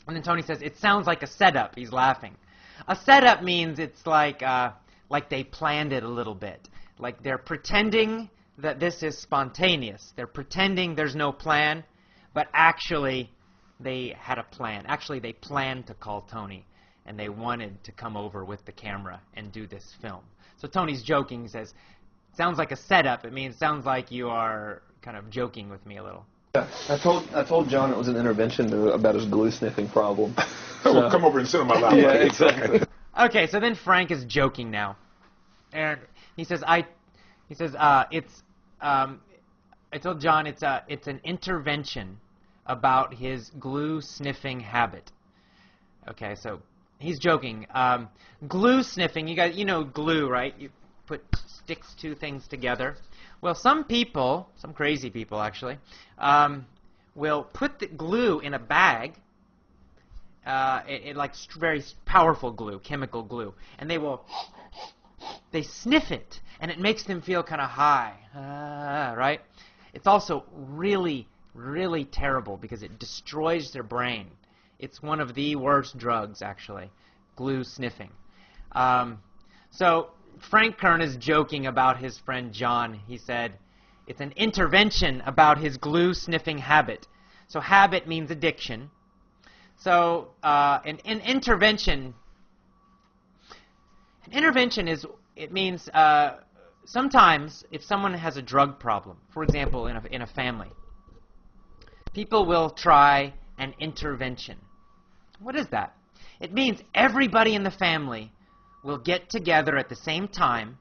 And then Tony says, it sounds like a setup. He's laughing. A setup means it's like they planned it a little bit. Like they're pretending that this is spontaneous. They're pretending there's no plan, but actually they had a plan. Actually, they planned to call Tony, and they wanted to come over with the camera and do this film. So Tony's joking. He says, sounds like a setup. It means sounds like you are kind of joking with me a little. Yeah, I told John it was an intervention about his glue sniffing problem. So, come over and sit on my lap. Yeah, exactly. Okay, so then Frank is joking now, and he says, I told John it's an intervention about his glue sniffing habit. Okay, so he's joking. Glue sniffing, you know glue, right? You sticks two things together. Well, some people, some crazy people actually, will put the glue in a bag, like very powerful glue, chemical glue, and they sniff it, and it makes them feel kind of high, right? It's also really, really terrible because it destroys their brain. It's one of the worst drugs, actually, glue sniffing. So Frank Kern is joking about his friend John. He said, it's an intervention about his glue sniffing habit. So habit means addiction. So an intervention is, it means sometimes if someone has a drug problem, for example, in a family, people will try an intervention. What is that? It means everybody in the family will get together at the same time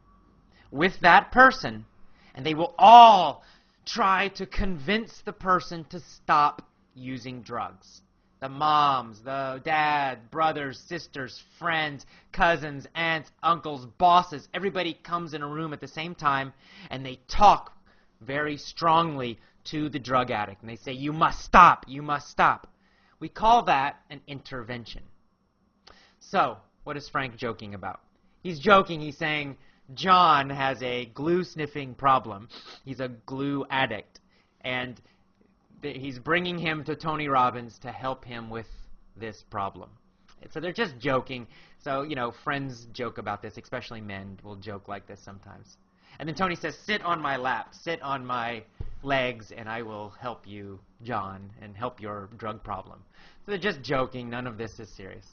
with that person, and they will all try to convince the person to stop using drugs. The moms, the dad, brothers, sisters, friends, cousins, aunts, uncles, bosses, everybody comes in a room at the same time, and they talk very strongly to the drug addict, and they say, you must stop, you must stop. We call that an intervention. So, what is Frank joking about? He's joking. He's saying John has a glue-sniffing problem. He's a glue addict. And he's bringing him to Tony Robbins to help him with this problem. So they're just joking. So, you know, friends joke about this, especially men will joke like this sometimes. And then Tony says, sit on my lap, sit on my legs, and I will help you, John, and help your drug problem. So they're just joking. None of this is serious.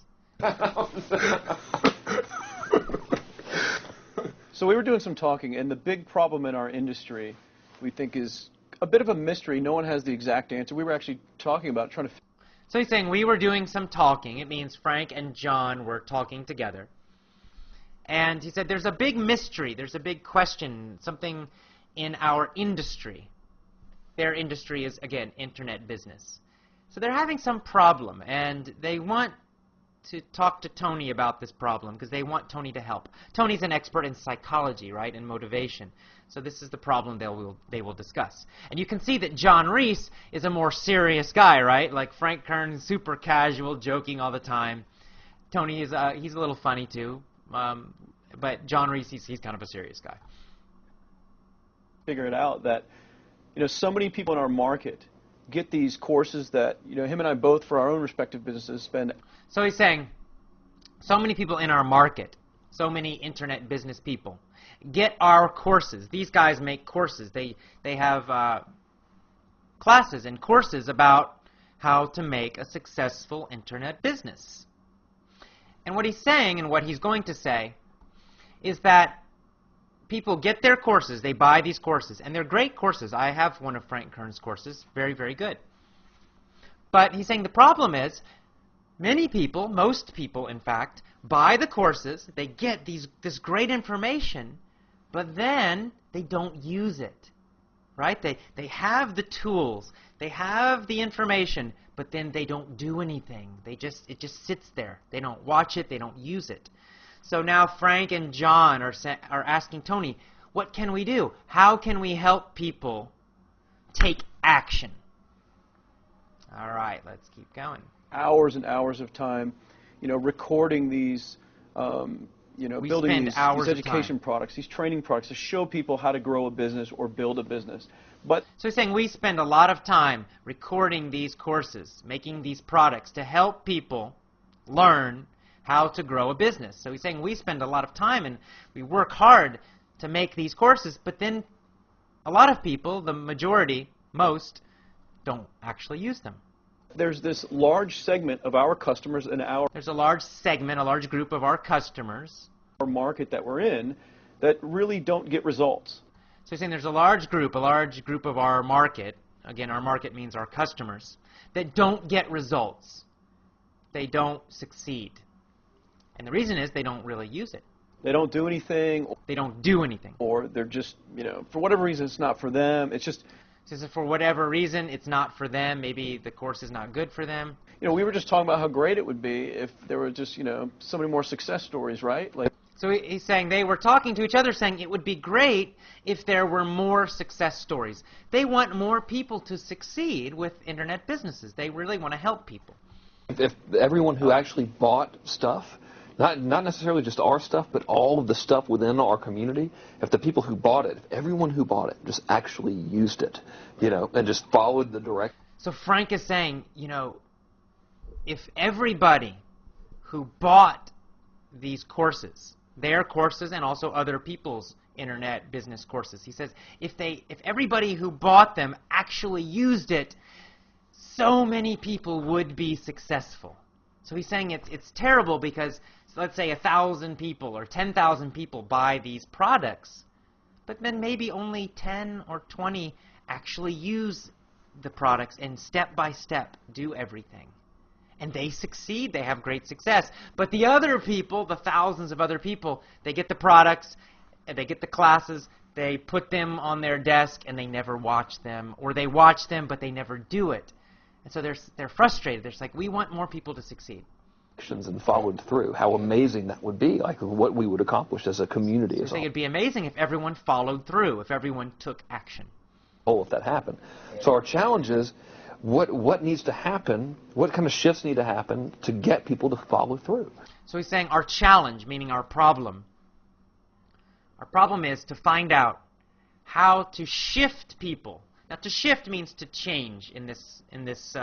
So we were doing some talking, and the big problem in our industry, we think, is a bit of a mystery. No one has the exact answer. We were actually talking about trying to... So he's saying we were doing some talking. It means Frank and John were talking together. And he said there's a big mystery, there's a big question, something in our industry. Their industry is, again, internet business. So they're having some problem, and they want to talk to Tony about this problem because they want Tony to help. Tony's an expert in psychology, right, and motivation. So this is the problem they will discuss. And you can see that John Reese is a more serious guy, right? Like Frank Kern, super casual, joking all the time. Tony is he's a little funny too, but John Reese, he's kind of a serious guy. Figure it out that, you know, so many people in our market get these courses that, you know, him and I both, for our own respective businesses, spend. So he's saying, so many people in our market, so many internet business people, get our courses. These guys make courses. They have classes and courses about how to make a successful internet business. And what he's saying, and what he's going to say, is that people get their courses, they buy these courses, and they're great courses. I have one of Frank Kern's courses, very, very good. But he's saying the problem is, many people, most people in fact, buy the courses, they get this great information, but then they don't use it, right? They have the tools, they have the information, but then they don't do anything. It just sits there. They don't watch it, they don't use it. So now Frank and John are asking Tony, what can we do? How can we help people take action? All right, let's keep going. Hours and hours of time, you know, recording these, you know, building these education products, these training products to show people how to grow a business or build a business. But So he's saying we spend a lot of time recording these courses, making these products to help people learn how to grow a business. So he's saying we spend a lot of time and we work hard to make these courses, but then a lot of people, the majority, most, don't actually use them. there's this large segment of our customers in our There's a large segment, a large group of our customers. market that we're in that really don't get results. So he's saying there's a large group of our market, again, our market means our customers, that don't get results. They don't succeed. And the reason is they don't really use it. They don't do anything, They don't do anything. or they're just, for whatever reason, it's not for them. It's just, So for whatever reason, it's not for them. Maybe the course is not good for them. we were just talking about how great it would be if there were just, so many more success stories, right? Like, So he's saying they were talking to each other saying it would be great if there were more success stories. They want more people to succeed with internet businesses. They really want to help people. If everyone who actually bought stuff, not necessarily just our stuff, but all of the stuff within our community, if the people who bought it, if everyone who bought it just actually used it, and just followed the direct. So Frank is saying, if everybody who bought these courses, their courses and also other people's internet business courses, he says, if everybody who bought them actually used it, so many people would be successful. So he's saying it's terrible because, let's say 1,000 people or 10,000 people buy these products, but then maybe only 10 or 20 actually use the products and step by step do everything. And they succeed, they have great success. But the other people, the thousands of other people, they get the products, they get the classes, they put them on their desk and they never watch them, or they watch them but they never do it. And so they're frustrated. They're just like, we want more people to succeed. And followed through. How amazing that would be, like what we would accomplish as a community. So I think it'd be amazing if everyone followed through, if everyone took action. Oh, if that happened. So our challenge is, what needs to happen, what kind of shifts need to happen to get people to follow through? So he's saying our challenge, meaning our problem is to find out how to shift people. Now, to shift means to change in this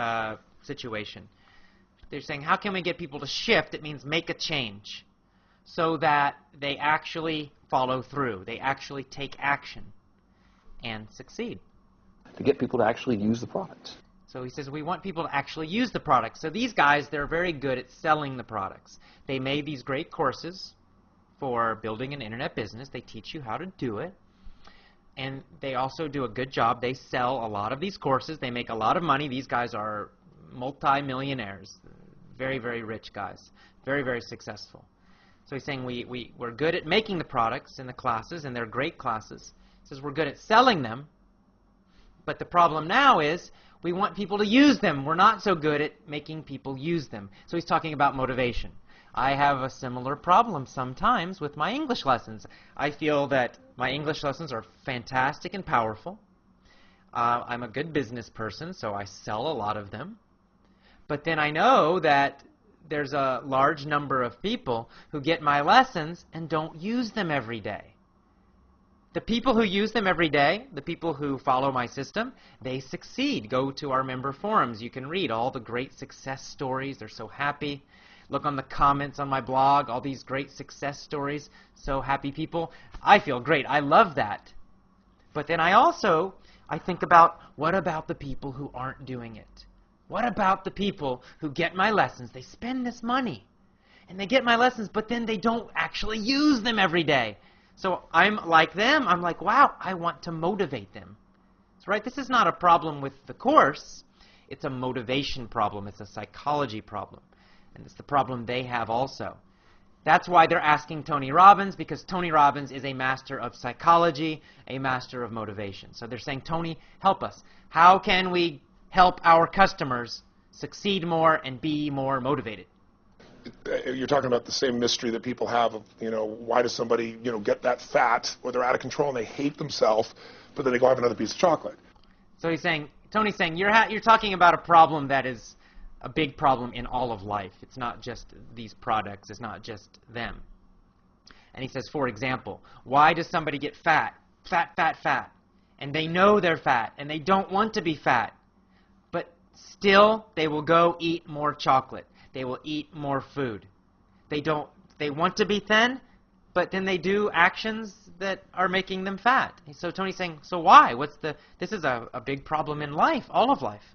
situation. They're saying, how can we get people to shift? It means make a change so that they actually follow through. They actually take action and succeed. To get people to actually use the products. So he says we want people to actually use the products. So these guys, they're very good at selling the products. They made these great courses for building an internet business. They teach you how to do it. And they also do a good job. They sell a lot of these courses. They make a lot of money. These guys are multi-millionaires, very, very rich guys, very, very successful. So he's saying we're good at making the products in the classes, and they're great classes. He says we're good at selling them, but the problem now is we want people to use them. We're not so good at making people use them. So he's talking about motivation. I have a similar problem sometimes with my English lessons. I feel that my English lessons are fantastic and powerful. I'm a good business person, so I sell a lot of them. But then I know that there's a large number of people who get my lessons and don't use them every day. The people who use them every day, the people who follow my system, they succeed. Go to our member forums. You can read all the great success stories. They're so happy. Look on the comments on my blog, all these great success stories. So happy people. I feel great. I love that. But then I think about, what about the people who aren't doing it? What about the people who get my lessons? They spend this money, and they get my lessons, but then they don't actually use them every day. So I'm like them. I'm like, wow, I want to motivate them. That's right. This is not a problem with the course. It's a motivation problem. It's a psychology problem. And it's the problem they have also. That's why they're asking Tony Robbins, because Tony Robbins is a master of psychology, a master of motivation. So they're saying, Tony, help us. How can we help our customers succeed more and be more motivated? You're talking about the same mystery that people have of, why does somebody, get that fat, or they're out of control and they hate themselves, but then they go have another piece of chocolate. So he's saying, Tony's saying, you're talking about a problem that is a big problem in all of life. It's not just these products. It's not just them. And he says, for example, why does somebody get fat? Fat, fat, fat. and they know they're fat, and they don't want to be fat, but still they will go eat more chocolate. They will eat more food. They want to be thin, but then they do actions that are making them fat. So Tony's saying, so why? This is a big problem in life, all of life.